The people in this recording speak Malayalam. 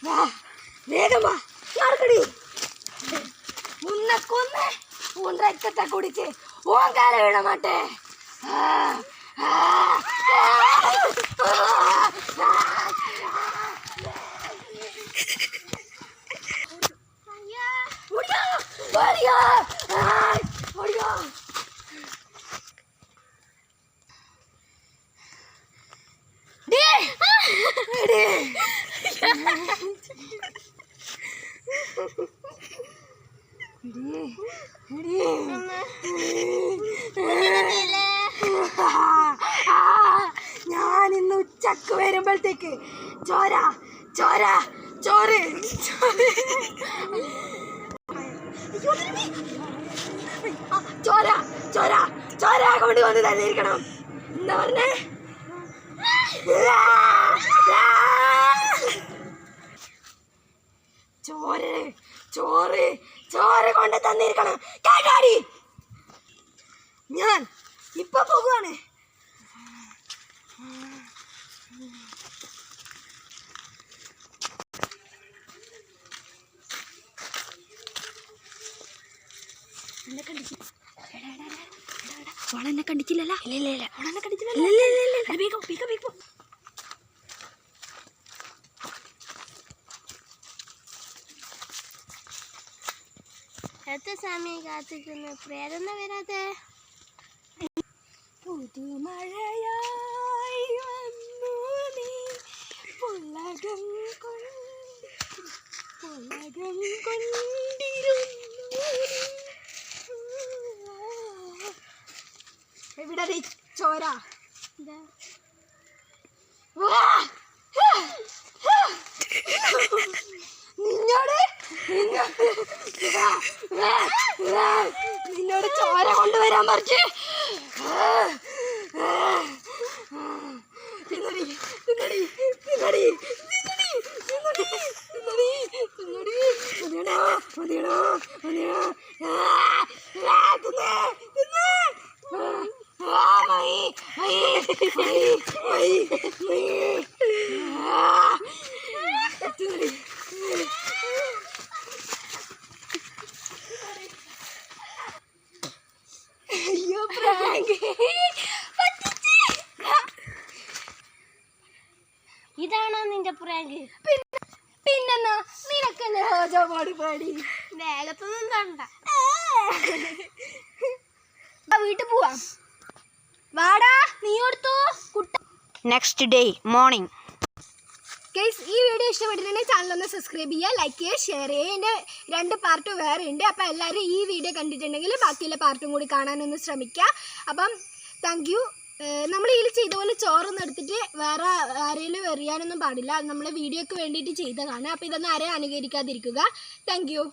വാ വേഗം വാ നടക്കടി ഉന്നെ കൊന്ന് ഉൻ രക്തത്തെ കുടിച്ച് ഓൻ കാല വീണ മാട്ടേ ഞാൻ ഇന്ന് ഉച്ചക്ക് വരുമ്പോഴത്തേക്ക് ചോര ചോര ചോറ് ചോര ചോര ചോര കൊണ്ട് വന്ന് തന്നിരിക്കണം എന്താ പറഞ്ഞേ ചോറ് ചോറ് ചോറ് കൊണ്ട് തന്നിരിക്കണം കേട്ടാടി ഞാൻ ഇപ്പൊ പോകുവാണ് ഓളെന്നെ കണ്ടിട്ടില്ലല്ലോ ഇല്ല ഓളെന്നെ കണ്ടിട്ടില്ലല്ലോ വേഗം വേഗം വേഗം എത്ര സമയം കാത്തിരിക്കുന്നു പ്രേരണ വരാതെ പുതുമഴയായി വന്നു നീ പുളകം കൊണ്ടിരുന്നു എവിടെ ചോര നിന്നോട് ചോര കൊണ്ടുവരാൻ പറഞ്ഞു തിന്നടി തിന്നടി തിന്നടി ഇതാണോ നിന്റെ പ്രാങ്ക്? പിന്നെന്നാ നിനക്കല്ലേ ഹോജോപാട് പാടി വേഗത്തൊന്നും കണ്ട വീട്ടിൽ പോവാം വാടാ നീ കൊടുത്തു കുട്ട. Next day morning. ഗൈസ് ഈ വീഡിയോ ഇഷ്ടപ്പെട്ടിട്ടുണ്ടെങ്കിൽ ചാനൽ ഒന്ന് സബ്സ്ക്രൈബ് ചെയ്യുക, ലൈക്ക് ചെയ്യുക, ഷെയർ ചെയ്യുക. എൻ്റെ 2 പാർട്ട് വേറെ ഉണ്ട്. അപ്പോൾ എല്ലാവരും ഈ വീഡിയോ കണ്ടിട്ടുണ്ടെങ്കിൽ ബാക്കിയുള്ള പാർട്ടും കൂടി കാണാനൊന്ന് ശ്രമിക്കുക. അപ്പം താങ്ക് യു. നമ്മൾ ഇതിൽ ചെയ്ത പോലെ ചോറൊന്നും എടുത്തിട്ട് വേറെ ആരെങ്കിലും എറിയാനൊന്നും പാടില്ല. അത് നമ്മളെ വീഡിയോക്ക് വേണ്ടിയിട്ട് ചെയ്തതാണ്. അപ്പോൾ ഇതൊന്നും ആരെയും അനുകരിക്കാതിരിക്കുക. Thank you.